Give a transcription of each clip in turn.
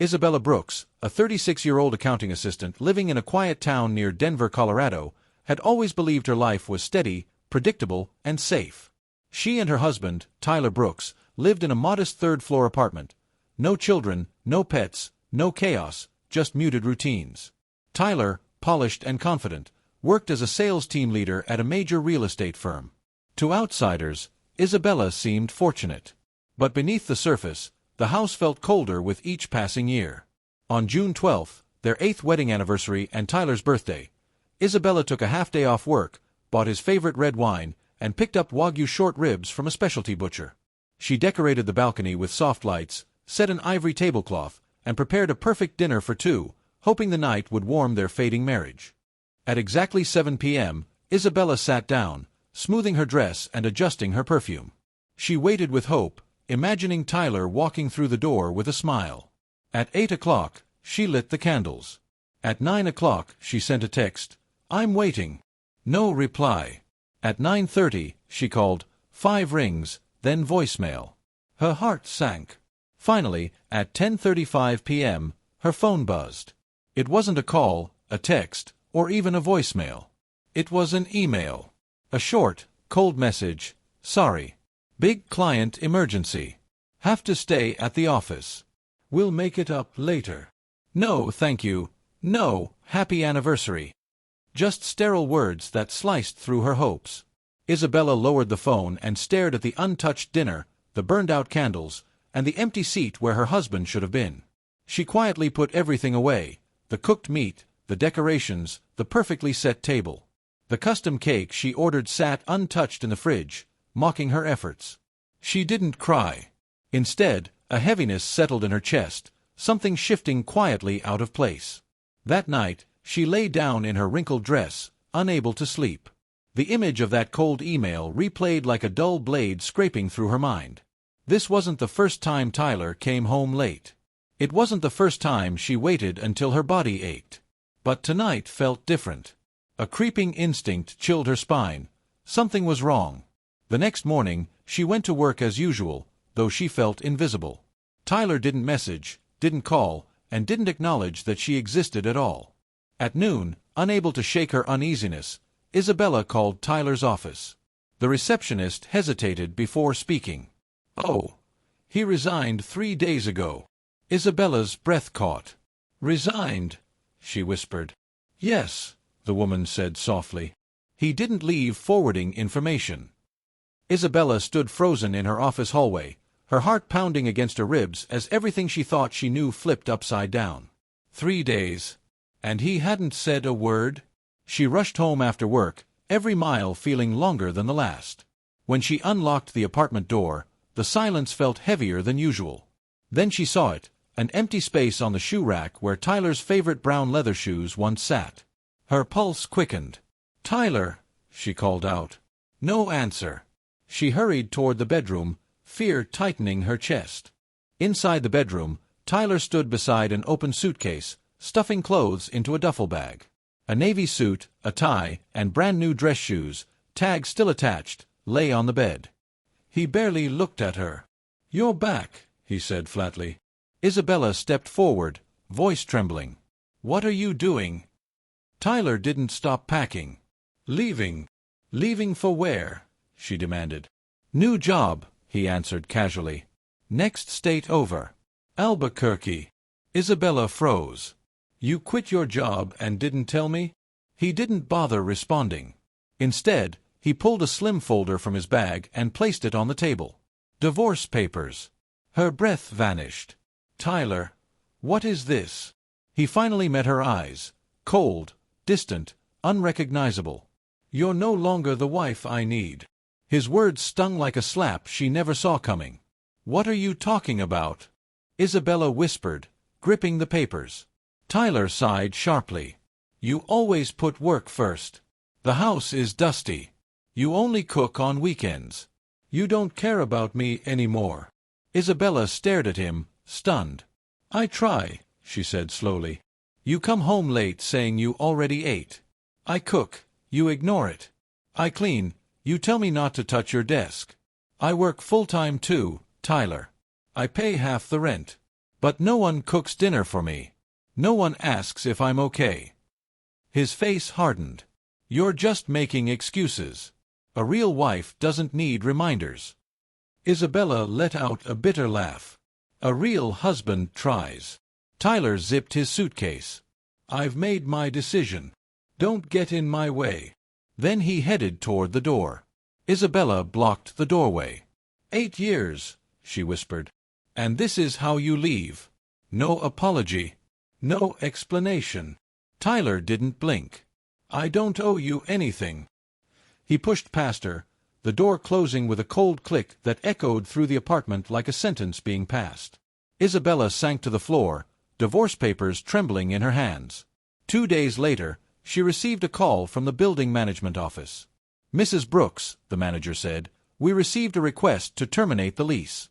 Isabella Brooks, a 36-year-old accounting assistant living in a quiet town near Denver, Colorado, had always believed her life was steady, predictable, and safe. She and her husband, Tyler Brooks, lived in a modest third-floor apartment. No children, no pets, no chaos, just muted routines. Tyler, polished and confident, worked as a sales team leader at a major real estate firm. To outsiders, Isabella seemed fortunate. But beneath the surface, the house felt colder with each passing year. On June 12th, their 8th wedding anniversary and Tyler's birthday, Isabella took a half-day off work, bought his favorite red wine, and picked up Wagyu short ribs from a specialty butcher. She decorated the balcony with soft lights, set an ivory tablecloth, and prepared a perfect dinner for two, hoping the night would warm their fading marriage. At exactly 7 p.m., Isabella sat down, smoothing her dress and adjusting her perfume. She waited with hope, imagining Tyler walking through the door with a smile. At 8 o'clock, she lit the candles. At 9 o'clock, she sent a text, "I'm waiting." No reply. At 9:30, she called, 5 rings, then voicemail. Her heart sank. Finally, at 10:35 p.m., her phone buzzed. It wasn't a call, a text, or even a voicemail. It was an email. A short, cold message, "Sorry. Big client emergency. Have to stay at the office. We'll make it up later. No, thank you. No, happy anniversary." Just sterile words that sliced through her hopes. Isabella lowered the phone and stared at the untouched dinner, the burned-out candles, and the empty seat where her husband should have been. She quietly put everything away, the cooked meat, the decorations, the perfectly set table. The custom cake she ordered sat untouched in the fridge, mocking her efforts. She didn't cry. Instead, a heaviness settled in her chest, something shifting quietly out of place. That night, she lay down in her wrinkled dress, unable to sleep. The image of that cold email replayed like a dull blade scraping through her mind. This wasn't the first time Tyler came home late. It wasn't the first time she waited until her body ached. But tonight felt different. A creeping instinct chilled her spine. Something was wrong. The next morning, she went to work as usual, though she felt invisible. Tyler didn't message, didn't call, and didn't acknowledge that she existed at all. At noon, unable to shake her uneasiness, Isabella called Tyler's office. The receptionist hesitated before speaking. "Oh, he resigned 3 days ago." Isabella's breath caught. "Resigned?" she whispered. "Yes," the woman said softly. "He didn't leave forwarding information." Isabella stood frozen in her office hallway, her heart pounding against her ribs as everything she thought she knew flipped upside down. 3 days. And he hadn't said a word? She rushed home after work, every mile feeling longer than the last. When she unlocked the apartment door, the silence felt heavier than usual. Then she saw it, an empty space on the shoe rack where Tyler's favorite brown leather shoes once sat. Her pulse quickened. "Tyler!" she called out. No answer. She hurried toward the bedroom, fear tightening her chest. Inside the bedroom, Tyler stood beside an open suitcase, stuffing clothes into a duffel bag. A navy suit, a tie, and brand-new dress shoes, tags still attached, lay on the bed. He barely looked at her. "You're back," he said flatly. Isabella stepped forward, voice trembling. "What are you doing?" Tyler didn't stop packing. "Leaving." "Leaving for where?" she demanded. "New job," he answered casually. "Next state over. Albuquerque." Isabella froze. "You quit your job and didn't tell me?" He didn't bother responding. Instead, he pulled a slim folder from his bag and placed it on the table. Divorce papers. Her breath vanished. "Tyler, what is this?" He finally met her eyes, cold, distant, unrecognizable. "You're no longer the wife I need." His words stung like a slap she never saw coming. "What are you talking about?" Isabella whispered, gripping the papers. Tyler sighed sharply. "You always put work first. The house is dusty. You only cook on weekends. You don't care about me anymore." Isabella stared at him, stunned. "I try," she said slowly. "You come home late saying you already ate. I cook, you ignore it. I clean, you tell me not to touch your desk. I work full-time too, Tyler. I pay half the rent. But no one cooks dinner for me. No one asks if I'm okay. His face hardened. You're just making excuses. A real wife doesn't need reminders. Isabella let out a bitter laugh. A real husband tries. Tyler zipped his suitcase. I've made my decision. Don't get in my way. Then he headed toward the door. Isabella blocked the doorway. 8 years, she whispered. And this is how you leave. No apology. No explanation. Tyler didn't blink. I don't owe you anything. He pushed past her, the door closing with a cold click that echoed through the apartment like a sentence being passed. Isabella sank to the floor, divorce papers trembling in her hands. 2 days later, she received a call from the building management office. Mrs. Brooks, the manager said, we received a request to terminate the lease.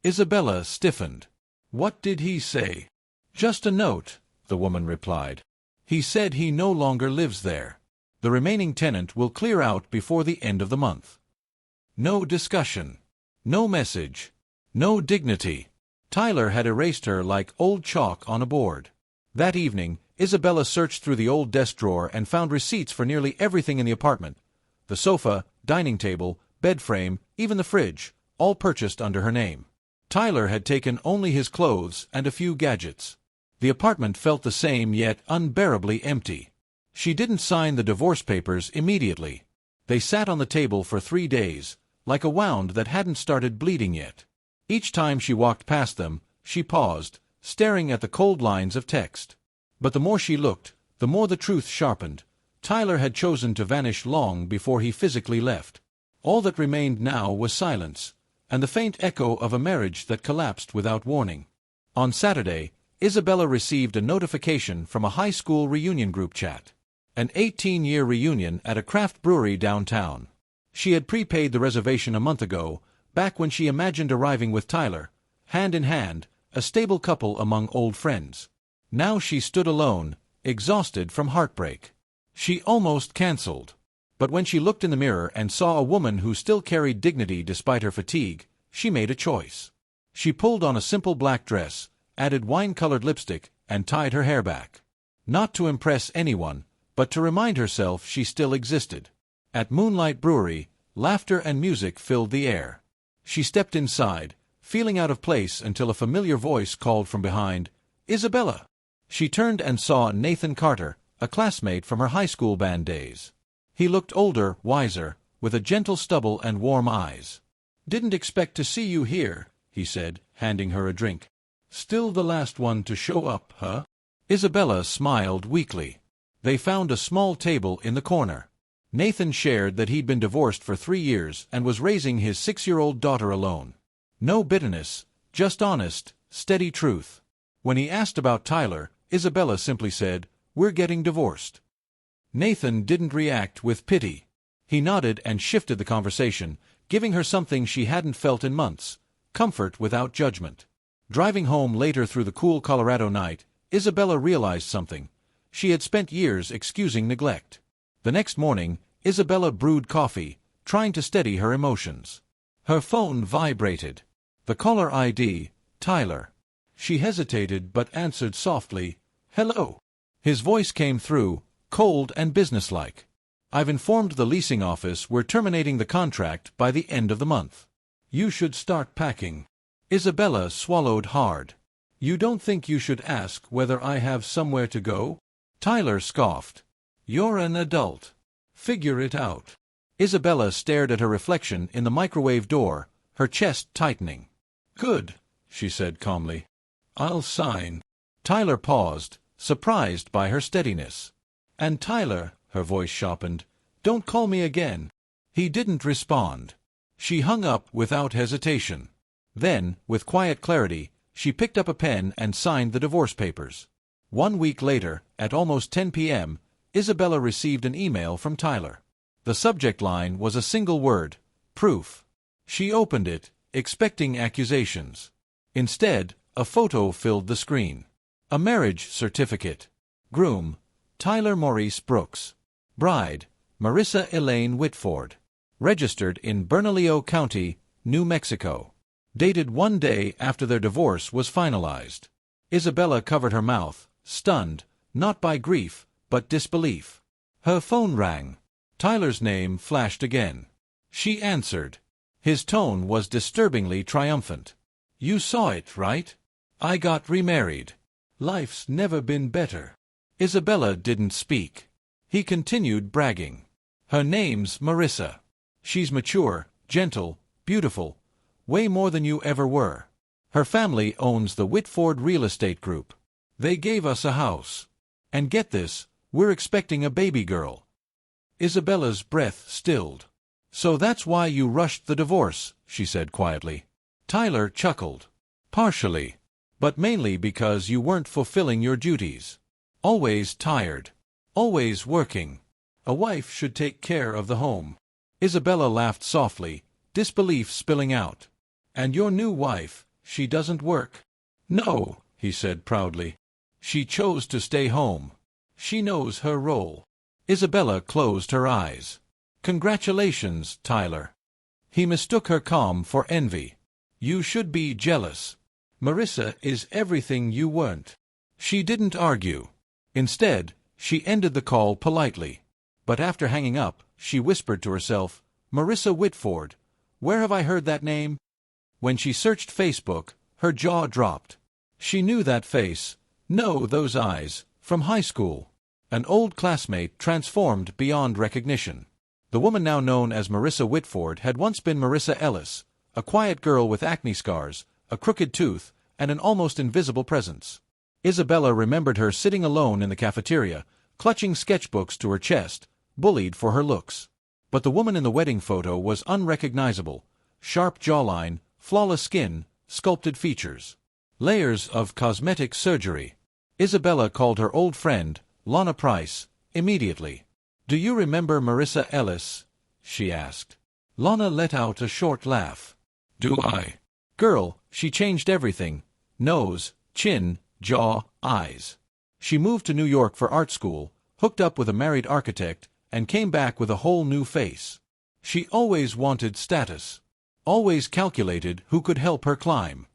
Isabella stiffened. What did he say? Just a note, the woman replied. He said he no longer lives there. The remaining tenant will clear out before the end of the month. No discussion. No message. No dignity. Tyler had erased her like old chalk on a board. That evening, Isabella searched through the old desk drawer and found receipts for nearly everything in the apartment. The sofa, dining table, bed frame, even the fridge, all purchased under her name. Tyler had taken only his clothes and a few gadgets. The apartment felt the same yet unbearably empty. She didn't sign the divorce papers immediately. They sat on the table for 3 days, like a wound that hadn't started bleeding yet. Each time she walked past them, she paused, staring at the cold lines of text. But the more she looked, the more the truth sharpened. Tyler had chosen to vanish long before he physically left. All that remained now was silence, and the faint echo of a marriage that collapsed without warning. On Saturday, Isabella received a notification from a high school reunion group chat. An 18-year reunion at a craft brewery downtown. She had prepaid the reservation a month ago, back when she imagined arriving with Tyler, hand in hand, a stable couple among old friends. Now she stood alone, exhausted from heartbreak. She almost canceled. But when she looked in the mirror and saw a woman who still carried dignity despite her fatigue, she made a choice. She pulled on a simple black dress, added wine-colored lipstick, and tied her hair back. Not to impress anyone, but to remind herself she still existed. At Moonlight Brewery, laughter and music filled the air. She stepped inside, feeling out of place until a familiar voice called from behind, "Isabella!" She turned and saw Nathan Carter, a classmate from her high school band days. He looked older, wiser, with a gentle stubble and warm eyes. "Didn't expect to see you here," he said, handing her a drink. "Still the last one to show up, huh?" Isabella smiled weakly. They found a small table in the corner. Nathan shared that he'd been divorced for 3 years and was raising his 6-year-old daughter alone. No bitterness, just honest, steady truth. When he asked about Tyler, Isabella simply said, "We're getting divorced." Nathan didn't react with pity. He nodded and shifted the conversation, giving her something she hadn't felt in months, comfort without judgment. Driving home later through the cool Colorado night, Isabella realized something. She had spent years excusing neglect. The next morning, Isabella brewed coffee, trying to steady her emotions. Her phone vibrated. The caller ID, Tyler. She hesitated but answered softly, "Hello." His voice came through, cold and businesslike. "I've informed the leasing office we're terminating the contract by the end of the month. You should start packing." Isabella swallowed hard. "You don't think you should ask whether I have somewhere to go?" Tyler scoffed. "You're an adult. Figure it out." Isabella stared at her reflection in the microwave door, her chest tightening. "Good," she said calmly. "I'll sign." Tyler paused, surprised by her steadiness. "And Tyler," her voice sharpened, "don't call me again." He didn't respond. She hung up without hesitation. Then, with quiet clarity, she picked up a pen and signed the divorce papers. 1 week later, at almost 10 p.m., Isabella received an email from Tyler. The subject line was a single word, proof. She opened it, expecting accusations. Instead, a photo filled the screen. A marriage certificate. Groom, Tyler Maurice Brooks. Bride, Marissa Elaine Whitford. Registered in Bernalillo County, New Mexico. dated one day after their divorce was finalized. Isabella covered her mouth, stunned, not by grief, but disbelief. Her phone rang. Tyler's name flashed again. She answered. His tone was disturbingly triumphant. "You saw it, right? I got remarried. Life's never been better." Isabella didn't speak. He continued bragging. "Her name's Marissa. She's mature, gentle, beautiful, way more than you ever were. Her family owns the Whitford Real Estate Group. They gave us a house. And get this, we're expecting a baby girl." Isabella's breath stilled. "So that's why you rushed the divorce," she said quietly. Tyler chuckled. "Partially. But mainly because you weren't fulfilling your duties. Always tired. Always working. A wife should take care of the home." Isabella laughed softly, disbelief spilling out. "And your new wife, she doesn't work?" "No," he said proudly. "She chose to stay home. She knows her role." Isabella closed her eyes. "Congratulations, Tyler." He mistook her calm for envy. "You should be jealous. Marissa is everything you weren't." She didn't argue. Instead, she ended the call politely. But after hanging up, she whispered to herself, "Marissa Whitford, where have I heard that name?" When she searched Facebook, her jaw dropped. She knew that face, those eyes, from high school. An old classmate transformed beyond recognition. The woman now known as Marissa Whitford had once been Marissa Ellis, a quiet girl with acne scars, a crooked tooth, and an almost invisible presence. Isabella remembered her sitting alone in the cafeteria, clutching sketchbooks to her chest, bullied for her looks. But the woman in the wedding photo was unrecognizable. Sharp jawline, flawless skin, sculpted features. Layers of cosmetic surgery. Isabella called her old friend, Lana Price, immediately. "Do you remember Marissa Ellis?" she asked. Lana let out a short laugh. "Do I?" "Girl, she changed everything. Nose, chin, jaw, eyes. She moved to New York for art school, hooked up with a married architect, and came back with a whole new face. She always wanted status. Always calculated who could help her climb."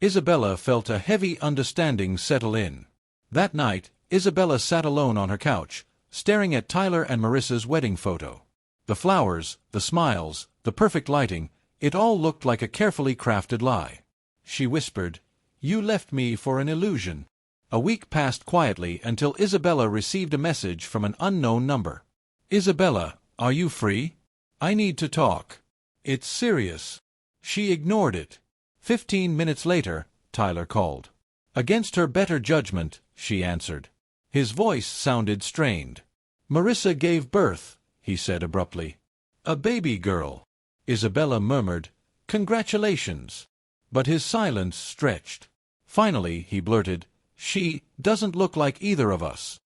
Isabella felt a heavy understanding settle in. That night, Isabella sat alone on her couch, staring at Tyler and Marissa's wedding photo. The flowers, the smiles, the perfect lighting, it all looked like a carefully crafted lie. She whispered, "You left me for an illusion." A week passed quietly until Isabella received a message from an unknown number. "Isabella, are you free? I need to talk. It's serious." She ignored it. 15 minutes later, Tyler called. Against her better judgment, she answered. His voice sounded strained. "Marissa gave birth," he said abruptly. "A baby girl." Isabella murmured, "Congratulations." But his silence stretched. Finally, he blurted, "She doesn't look like either of us."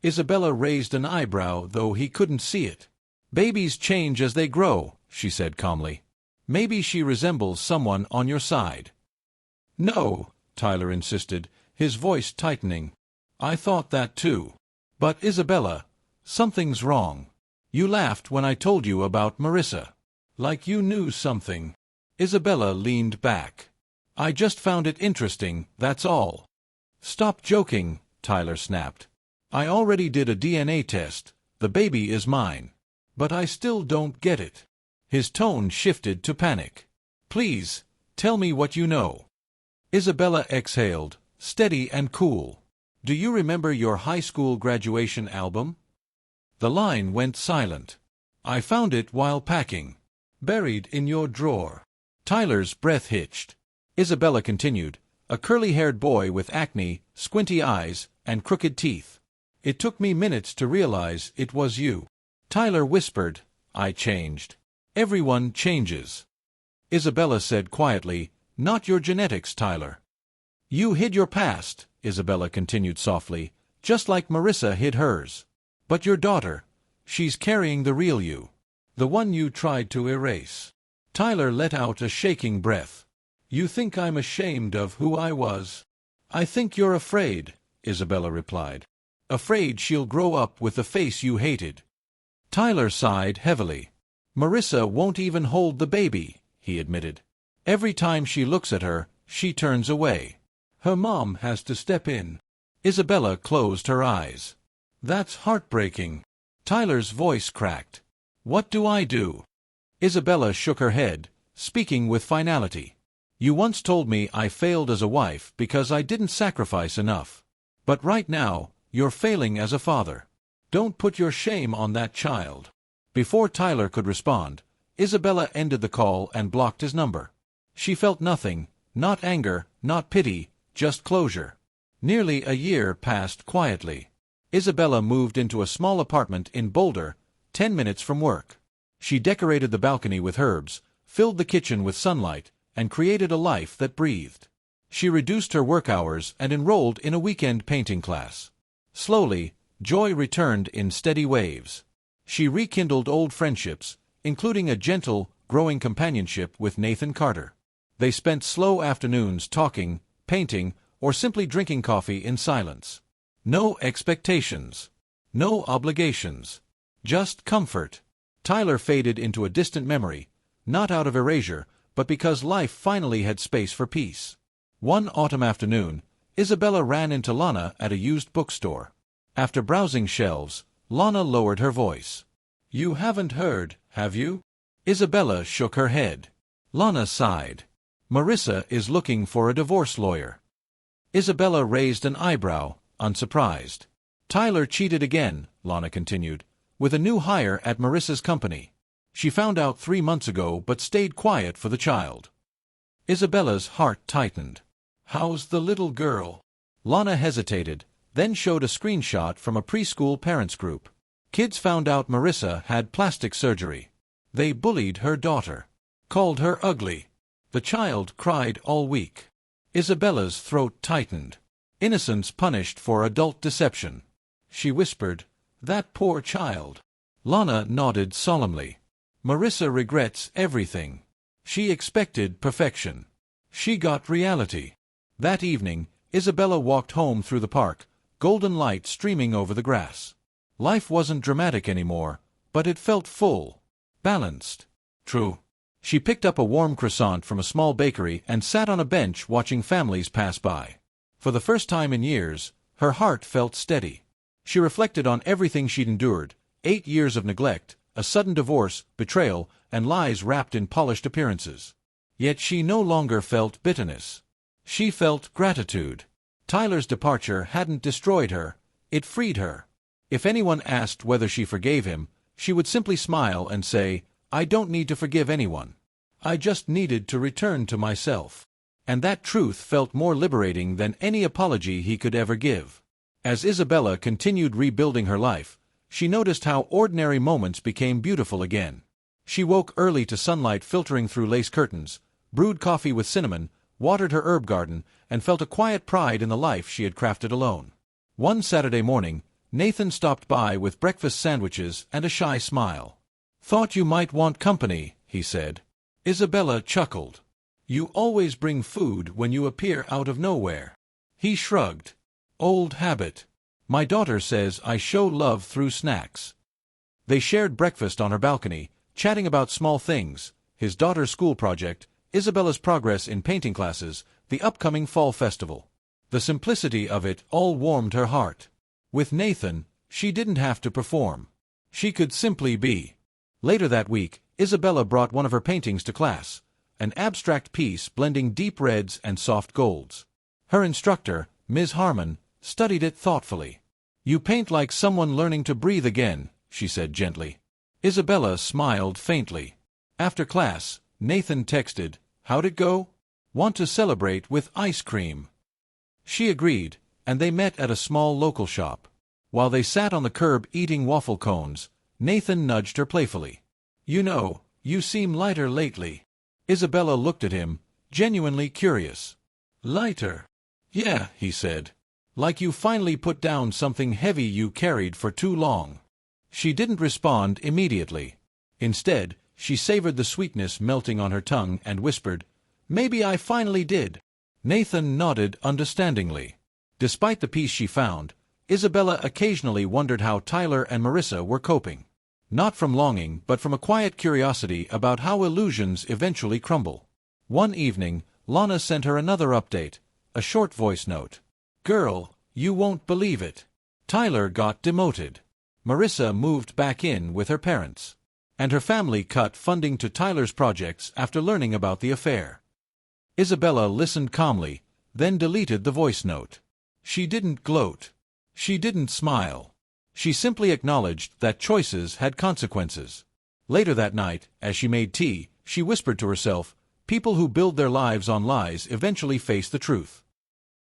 Isabella raised an eyebrow, though he couldn't see it. "Babies change as they grow," she said calmly. "Maybe she resembles someone on your side." "No," Tyler insisted, his voice tightening. "I thought that too. But Isabella, something's wrong. You laughed when I told you about Marissa. Like you knew something." Isabella leaned back. "I just found it interesting, that's all." "Stop joking," Tyler snapped. "I already did a DNA test. The baby is mine. But I still don't get it." His tone shifted to panic. "Please, tell me what you know." Isabella exhaled, steady and cool. "Do you remember your high school graduation album?" The line went silent. "I found it while packing. Buried in your drawer." Tyler's breath hitched. Isabella continued, "A curly-haired boy with acne, squinty eyes, and crooked teeth. It took me minutes to realize it was you." Tyler whispered, "I changed. Everyone changes." Isabella said quietly, "Not your genetics, Tyler." "You hid your past," Isabella continued softly, "just like Marissa hid hers. But your daughter, she's carrying the real you. The one you tried to erase." Tyler let out a shaking breath. "You think I'm ashamed of who I was?" "I think you're afraid," Isabella replied. "Afraid she'll grow up with the face you hated." Tyler sighed heavily. "Marissa won't even hold the baby," he admitted. Every time she looks at her, she turns away. Her mom has to step in. Isabella closed her eyes. That's heartbreaking. Tyler's voice cracked. What do I do? Isabella shook her head, speaking with finality. You once told me I failed as a wife because I didn't sacrifice enough. But right now, you're failing as a father. Don't put your shame on that child. Before Tyler could respond, Isabella ended the call and blocked his number. She felt nothing, not anger, not pity, just closure. Nearly a year passed quietly. Isabella moved into a small apartment in Boulder, 10 minutes from work. She decorated the balcony with herbs, filled the kitchen with sunlight, and created a life that breathed. She reduced her work hours and enrolled in a weekend painting class. Slowly, joy returned in steady waves. She rekindled old friendships, including a gentle, growing companionship with Nathan Carter. They spent slow afternoons talking, painting, or simply drinking coffee in silence. No expectations. No obligations. Just comfort. Tyler faded into a distant memory, not out of erasure, but because life finally had space for peace. One autumn afternoon, Isabella ran into Lana at a used bookstore. After browsing shelves, Lana lowered her voice. You haven't heard, have you? Isabella shook her head. Lana sighed. Marissa is looking for a divorce lawyer. Isabella raised an eyebrow, unsurprised. Tyler cheated again, Lana continued, with a new hire at Marissa's company. She found out 3 months ago but stayed quiet for the child. Isabella's heart tightened. How's the little girl? Lana hesitated, then showed a screenshot from a preschool parents group. Kids found out Marissa had plastic surgery. They bullied her daughter. Called her ugly. The child cried all week. Isabella's throat tightened. Innocence punished for adult deception. She whispered, That poor child. Lana nodded solemnly. Marissa regrets everything. She expected perfection. She got reality. That evening, Isabella walked home through the park, golden light streaming over the grass. Life wasn't dramatic anymore, but it felt full. Balanced. True. She picked up a warm croissant from a small bakery and sat on a bench watching families pass by. For the first time in years, her heart felt steady. She reflected on everything she'd endured, 8 years of neglect, a sudden divorce, betrayal, and lies wrapped in polished appearances. Yet she no longer felt bitterness. She felt gratitude. Tyler's departure hadn't destroyed her, it freed her. If anyone asked whether she forgave him, she would simply smile and say, I don't need to forgive anyone. I just needed to return to myself. And that truth felt more liberating than any apology he could ever give. As Isabella continued rebuilding her life, she noticed how ordinary moments became beautiful again. She woke early to sunlight filtering through lace curtains, brewed coffee with cinnamon, watered her herb garden, and felt a quiet pride in the life she had crafted alone. One Saturday morning, Nathan stopped by with breakfast sandwiches and a shy smile. Thought you might want company, he said. Isabella chuckled. You always bring food when you appear out of nowhere. He shrugged. Old habit. My daughter says I show love through snacks. They shared breakfast on her balcony, chatting about small things, his daughter's school project, Isabella's progress in painting classes, the upcoming fall festival. The simplicity of it all warmed her heart. With Nathan, she didn't have to perform. She could simply be. Later that week, Isabella brought one of her paintings to class, an abstract piece blending deep reds and soft golds. Her instructor, Ms. Harmon, studied it thoughtfully. You paint like someone learning to breathe again, she said gently. Isabella smiled faintly. After class, Nathan texted, How'd it go? Want to celebrate with ice cream. She agreed, and they met at a small local shop. While they sat on the curb eating waffle cones, Nathan nudged her playfully. You know, you seem lighter lately. Isabella looked at him, genuinely curious. Lighter? Yeah, he said. Like you finally put down something heavy you carried for too long. She didn't respond immediately. Instead, she savored the sweetness melting on her tongue and whispered, Maybe I finally did. Nathan nodded understandingly. Despite the peace she found, Isabella occasionally wondered how Tyler and Marissa were coping. Not from longing, but from a quiet curiosity about how illusions eventually crumble. One evening, Lana sent her another update, a short voice note. "Girl, you won't believe it. Tyler got demoted. Marissa moved back in with her parents. And her family cut funding to Tyler's projects after learning about the affair." Isabella listened calmly, then deleted the voice note. She didn't gloat. She didn't smile. She simply acknowledged that choices had consequences. Later that night, as she made tea, she whispered to herself, "People who build their lives on lies eventually face the truth."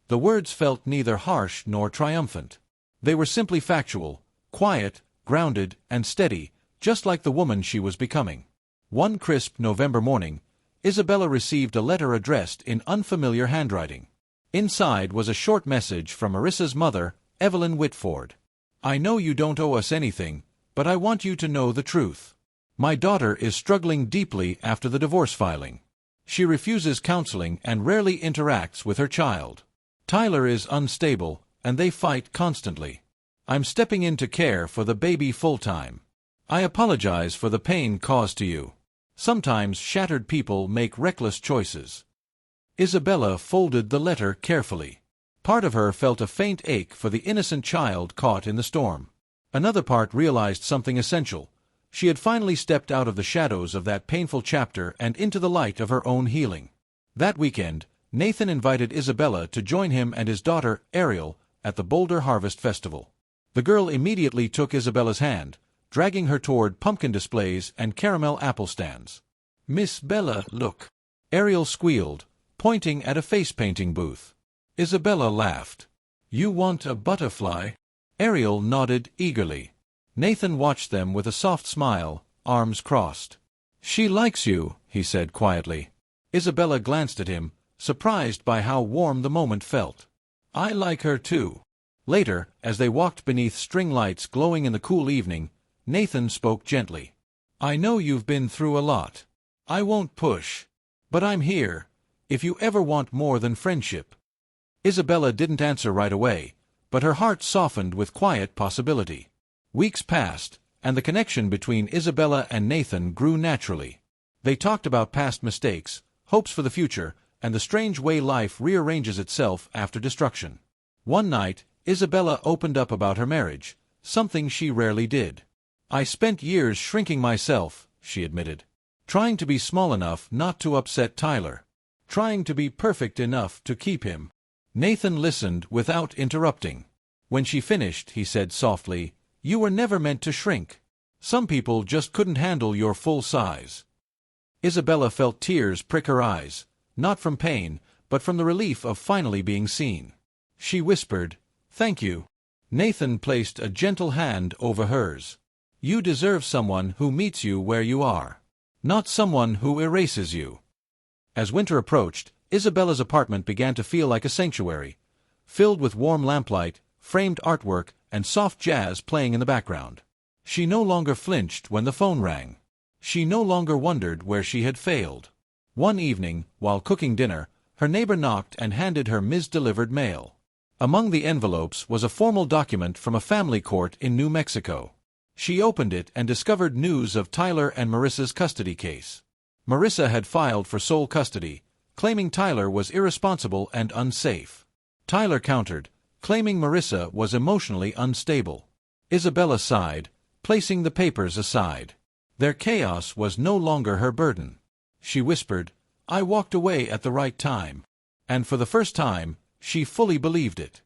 The words felt neither harsh nor triumphant. They were simply factual, quiet, grounded, and steady, just like the woman she was becoming. One crisp November morning, Isabella received a letter addressed in unfamiliar handwriting. Inside was a short message from Marissa's mother, Evelyn Whitford. "I know you don't owe us anything, but I want you to know the truth. My daughter is struggling deeply after the divorce filing. She refuses counseling and rarely interacts with her child. Tyler is unstable, and they fight constantly. I'm stepping in to care for the baby full-time. I apologize for the pain caused to you. Sometimes shattered people make reckless choices." Isabella folded the letter carefully. Part of her felt a faint ache for the innocent child caught in the storm. Another part realized something essential. She had finally stepped out of the shadows of that painful chapter and into the light of her own healing. That weekend, Nathan invited Isabella to join him and his daughter, Ariel, at the Boulder Harvest Festival. The girl immediately took Isabella's hand, dragging her toward pumpkin displays and caramel apple stands. "Miss Bella, look," Ariel squealed, pointing at a face-painting booth. Isabella laughed. "You want a butterfly?" Ariel nodded eagerly. Nathan watched them with a soft smile, arms crossed. "She likes you," he said quietly. Isabella glanced at him, surprised by how warm the moment felt. "I like her too." Later, as they walked beneath string lights glowing in the cool evening, Nathan spoke gently. "I know you've been through a lot. I won't push. But I'm here, if you ever want more than friendship." Isabella didn't answer right away, but her heart softened with quiet possibility. Weeks passed, and the connection between Isabella and Nathan grew naturally. They talked about past mistakes, hopes for the future, and the strange way life rearranges itself after destruction. One night, Isabella opened up about her marriage, something she rarely did. "I spent years shrinking myself," she admitted. "Trying to be small enough not to upset Tyler. Trying to be perfect enough to keep him." Nathan listened without interrupting. When she finished, he said softly, "You were never meant to shrink. Some people just couldn't handle your full size." Isabella felt tears prick her eyes, not from pain, but from the relief of finally being seen. She whispered, "Thank you." Nathan placed a gentle hand over hers. "You deserve someone who meets you where you are, not someone who erases you." As winter approached, Isabella's apartment began to feel like a sanctuary, filled with warm lamplight, framed artwork, and soft jazz playing in the background. She no longer flinched when the phone rang. She no longer wondered where she had failed. One evening, while cooking dinner, her neighbor knocked and handed her misdelivered mail. Among the envelopes was a formal document from a family court in New Mexico. She opened it and discovered news of Tyler and Marissa's custody case. Marissa had filed for sole custody, claiming Tyler was irresponsible and unsafe. Tyler countered, claiming Marissa was emotionally unstable. Isabella sighed, placing the papers aside. Their chaos was no longer her burden. She whispered, "I walked away at the right time." And for the first time, she fully believed it.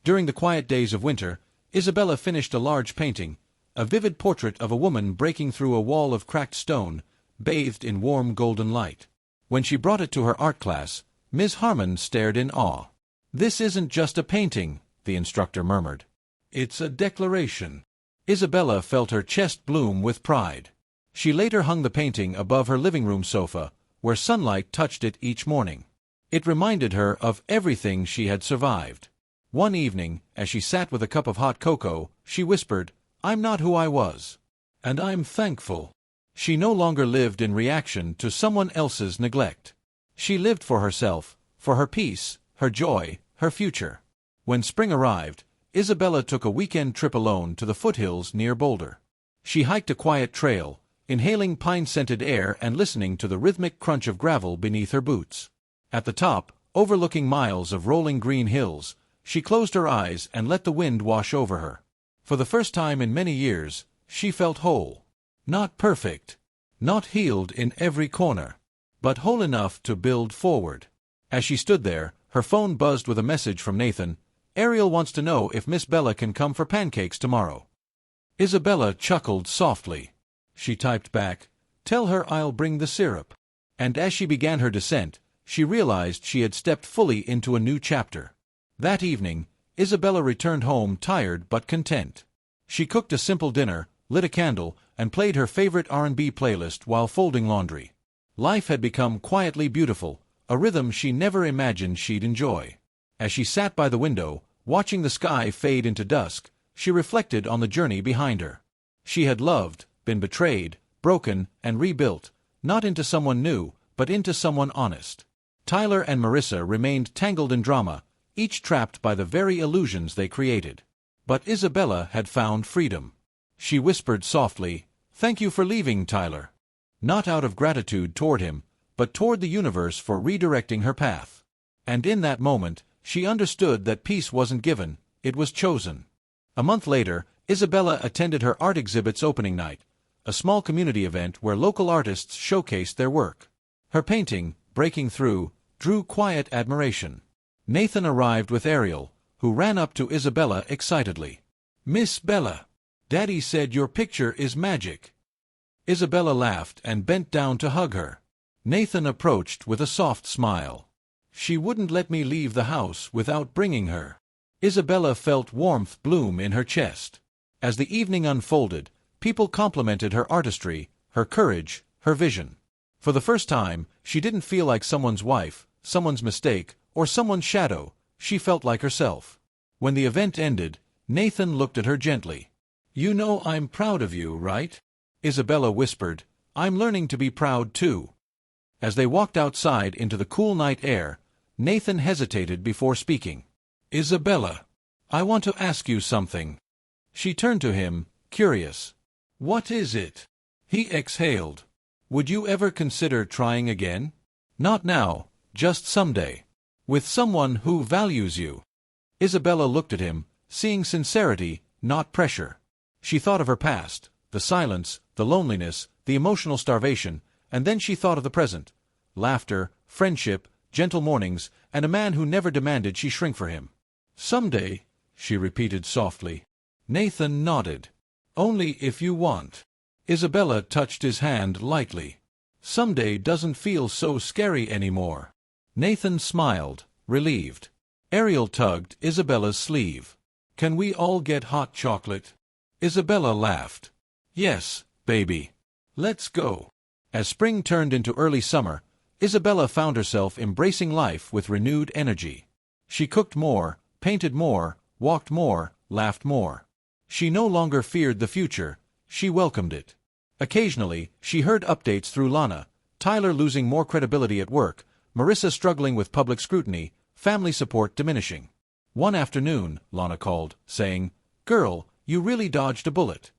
During the quiet days of winter, Isabella finished a large painting, a vivid portrait of a woman breaking through a wall of cracked stone, bathed in warm golden light. When she brought it to her art class, Ms. Harmon stared in awe. "This isn't just a painting," the instructor murmured. "It's a declaration." Isabella felt her chest bloom with pride. She later hung the painting above her living room sofa, where sunlight touched it each morning. It reminded her of everything she had survived. One evening, as she sat with a cup of hot cocoa, she whispered, "I'm not who I was. And I'm thankful." She no longer lived in reaction to someone else's neglect. She lived for herself, for her peace, her joy, her future. When spring arrived, Isabella took a weekend trip alone to the foothills near Boulder. She hiked a quiet trail, inhaling pine-scented air and listening to the rhythmic crunch of gravel beneath her boots. At the top, overlooking miles of rolling green hills, she closed her eyes and let the wind wash over her. For the first time in many years, she felt whole. Not perfect. Not healed in every corner. But whole enough to build forward. As she stood there, her phone buzzed with a message from Nathan. Ariel wants to know if Miss Bella can come for pancakes tomorrow. Isabella chuckled softly. She typed back, "Tell her I'll bring the syrup." And as she began her descent, she realized she had stepped fully into a new chapter. That evening, Isabella returned home tired but content. She cooked a simple dinner, lit a candle, and played her favorite R&B playlist while folding laundry. Life had become quietly beautiful, a rhythm she never imagined she'd enjoy. As she sat by the window, watching the sky fade into dusk, she reflected on the journey behind her. She had loved, been betrayed, broken, and rebuilt, not into someone new, but into someone honest. Tyler and Marissa remained tangled in drama, each trapped by the very illusions they created. But Isabella had found freedom. She whispered softly, "Thank you for leaving, Tyler." Not out of gratitude toward him, but toward the universe for redirecting her path. And in that moment, she understood that peace wasn't given, it was chosen. A month later, Isabella attended her art exhibit's opening night, a small community event where local artists showcased their work. Her painting, Breaking Through, drew quiet admiration. Nathan arrived with Ariel, who ran up to Isabella excitedly. "Miss Bella, Daddy said your picture is magic." Isabella laughed and bent down to hug her. Nathan approached with a soft smile. "She wouldn't let me leave the house without bringing her." Isabella felt warmth bloom in her chest. As the evening unfolded, people complimented her artistry, her courage, her vision. For the first time, she didn't feel like someone's wife, someone's mistake, or someone's shadow. She felt like herself. When the event ended, Nathan looked at her gently. "You know I'm proud of you, right?" Isabella whispered, "I'm learning to be proud too." As they walked outside into the cool night air, Nathan hesitated before speaking. "Isabella, I want to ask you something." She turned to him, curious. "What is it?" He exhaled. "Would you ever consider trying again? Not now, just someday. With someone who values you." Isabella looked at him, seeing sincerity, not pressure. She thought of her past, the silence, the loneliness, the emotional starvation, and then she thought of the present. Laughter, friendship, gentle mornings, and a man who never demanded she shrink for him. "Someday," she repeated softly. Nathan nodded. "Only if you want." Isabella touched his hand lightly. "Someday doesn't feel so scary anymore." Nathan smiled, relieved. Ariel tugged Isabella's sleeve. "Can we all get hot chocolate?" Isabella laughed. "Yes, baby. Let's go." As spring turned into early summer, Isabella found herself embracing life with renewed energy. She cooked more, painted more, walked more, laughed more. She no longer feared the future, she welcomed it. Occasionally, she heard updates through Lana, Tyler losing more credibility at work, Marissa struggling with public scrutiny, family support diminishing. One afternoon, Lana called, saying, "Girl, you really dodged a bullet."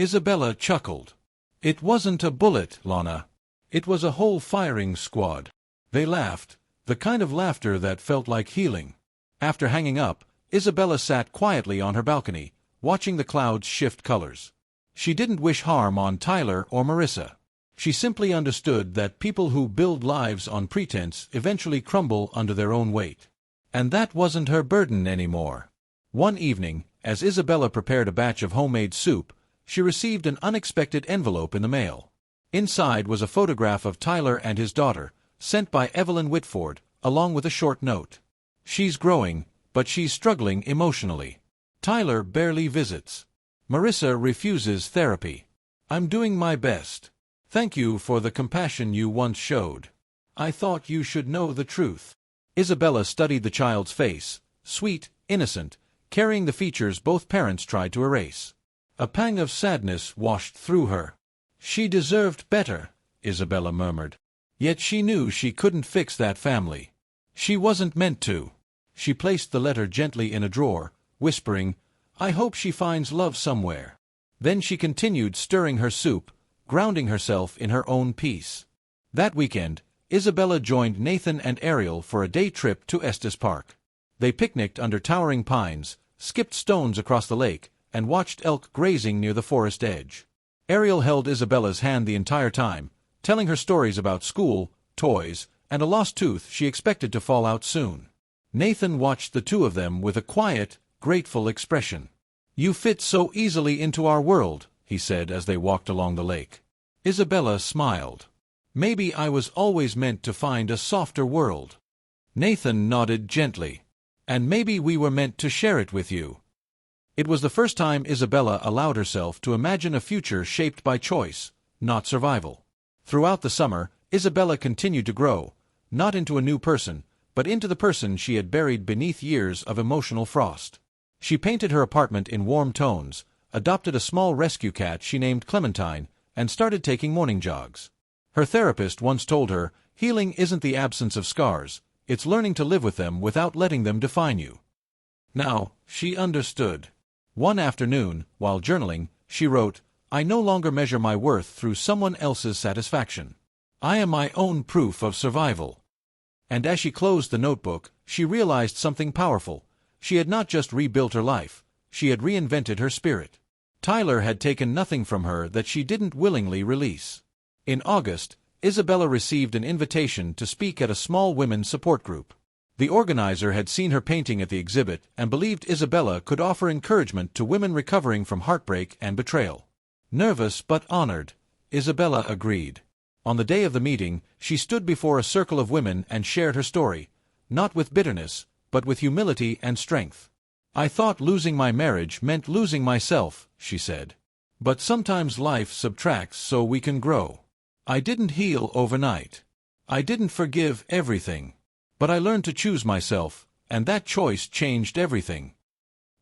Isabella chuckled. "It wasn't a bullet, Lana. It was a whole firing squad." They laughed, the kind of laughter that felt like healing. After hanging up, Isabella sat quietly on her balcony, watching the clouds shift colors. She didn't wish harm on Tyler or Marissa. She simply understood that people who build lives on pretense eventually crumble under their own weight. And that wasn't her burden anymore. One evening, as Isabella prepared a batch of homemade soup, she received an unexpected envelope in the mail. Inside was a photograph of Tyler and his daughter, sent by Evelyn Whitford, along with a short note. "She's growing, but she's struggling emotionally. Tyler barely visits. Marissa refuses therapy. I'm doing my best. Thank you for the compassion you once showed. I thought you should know the truth." Isabella studied the child's face, sweet, innocent, carrying the features both parents tried to erase. A pang of sadness washed through her. She deserved better, Isabella murmured. Yet she knew she couldn't fix that family. She wasn't meant to. She placed the letter gently in a drawer, whispering, "I hope she finds love somewhere." Then she continued stirring her soup, grounding herself in her own peace. That weekend, Isabella joined Nathan and Ariel for a day trip to Estes Park. They picnicked under towering pines, skipped stones across the lake, and watched elk grazing near the forest edge. Ariel held Isabella's hand the entire time, telling her stories about school, toys, and a lost tooth she expected to fall out soon. Nathan watched the two of them with a quiet, grateful expression. "You fit so easily into our world," he said as they walked along the lake. Isabella smiled. "Maybe I was always meant to find a softer world." Nathan nodded gently. "And maybe we were meant to share it with you." It was the first time Isabella allowed herself to imagine a future shaped by choice, not survival. Throughout the summer, Isabella continued to grow, not into a new person, but into the person she had buried beneath years of emotional frost. She painted her apartment in warm tones, adopted a small rescue cat she named Clementine, and started taking morning jogs. Her therapist once told her, "Healing isn't the absence of scars, it's learning to live with them without letting them define you." Now, she understood. One afternoon, while journaling, she wrote, "I no longer measure my worth through someone else's satisfaction. I am my own proof of survival." And as she closed the notebook, she realized something powerful. She had not just rebuilt her life, she had reinvented her spirit. Tyler had taken nothing from her that she didn't willingly release. In August, Isabella received an invitation to speak at a small women's support group. The organizer had seen her painting at the exhibit and believed Isabella could offer encouragement to women recovering from heartbreak and betrayal. Nervous but honored, Isabella agreed. On the day of the meeting, she stood before a circle of women and shared her story, not with bitterness, but with humility and strength. "I thought losing my marriage meant losing myself," she said. "But sometimes life subtracts so we can grow. I didn't heal overnight. I didn't forgive everything. But I learned to choose myself, and that choice changed everything."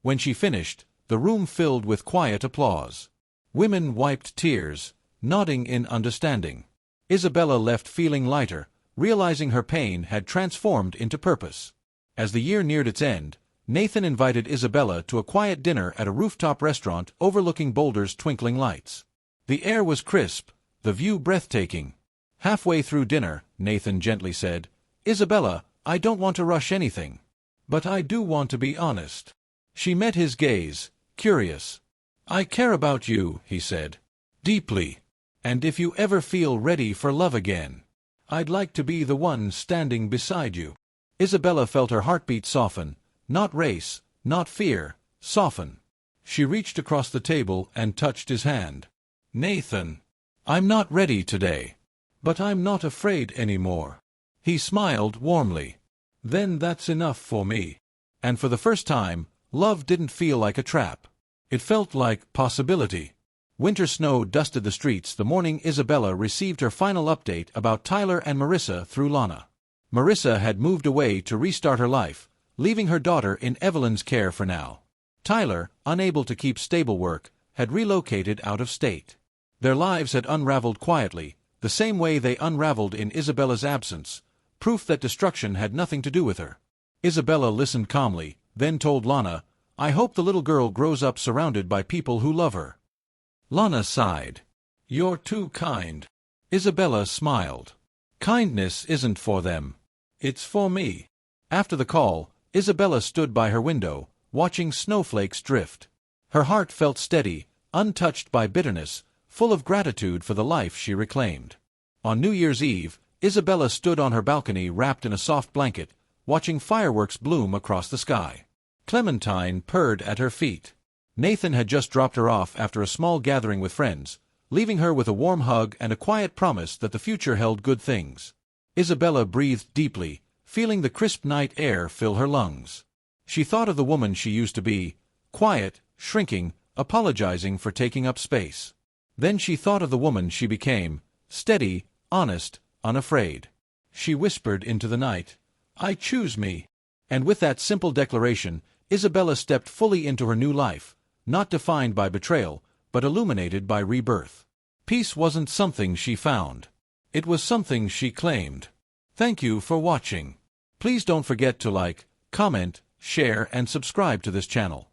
When she finished, the room filled with quiet applause. Women wiped tears, nodding in understanding. Isabella left feeling lighter, realizing her pain had transformed into purpose. As the year neared its end, Nathan invited Isabella to a quiet dinner at a rooftop restaurant overlooking Boulder's twinkling lights. The air was crisp, the view breathtaking. Halfway through dinner, Nathan gently said, "Isabella, I don't want to rush anything. But I do want to be honest." She met his gaze, curious. "I care about you," he said. "Deeply. And if you ever feel ready for love again, I'd like to be the one standing beside you." Isabella felt her heartbeat soften, not race, not fear, soften. She reached across the table and touched his hand. "Nathan, I'm not ready today. But I'm not afraid anymore." He smiled warmly. "Then that's enough for me." And for the first time, love didn't feel like a trap. It felt like possibility. Winter snow dusted the streets the morning Isabella received her final update about Tyler and Marissa through Lana. Marissa had moved away to restart her life, leaving her daughter in Evelyn's care for now. Tyler, unable to keep stable work, had relocated out of state. Their lives had unraveled quietly, the same way they unraveled in Isabella's absence, proof that destruction had nothing to do with her. Isabella listened calmly, then told Lana, "I hope the little girl grows up surrounded by people who love her." Lana sighed. "You're too kind." Isabella smiled. "Kindness isn't for them. It's for me." After the call, Isabella stood by her window, watching snowflakes drift. Her heart felt steady, untouched by bitterness, full of gratitude for the life she reclaimed. On New Year's Eve, Isabella stood on her balcony wrapped in a soft blanket, watching fireworks bloom across the sky. Clementine purred at her feet. Nathan had just dropped her off after a small gathering with friends, leaving her with a warm hug and a quiet promise that the future held good things. Isabella breathed deeply, feeling the crisp night air fill her lungs. She thought of the woman she used to be, quiet, shrinking, apologizing for taking up space. Then she thought of the woman she became, steady, honest, unafraid. She whispered into the night, "I choose me." And with that simple declaration, Isabella stepped fully into her new life, not defined by betrayal, but illuminated by rebirth. Peace wasn't something she found. It was something she claimed. Thank you for watching. Please don't forget to like, comment, share, and subscribe to this channel.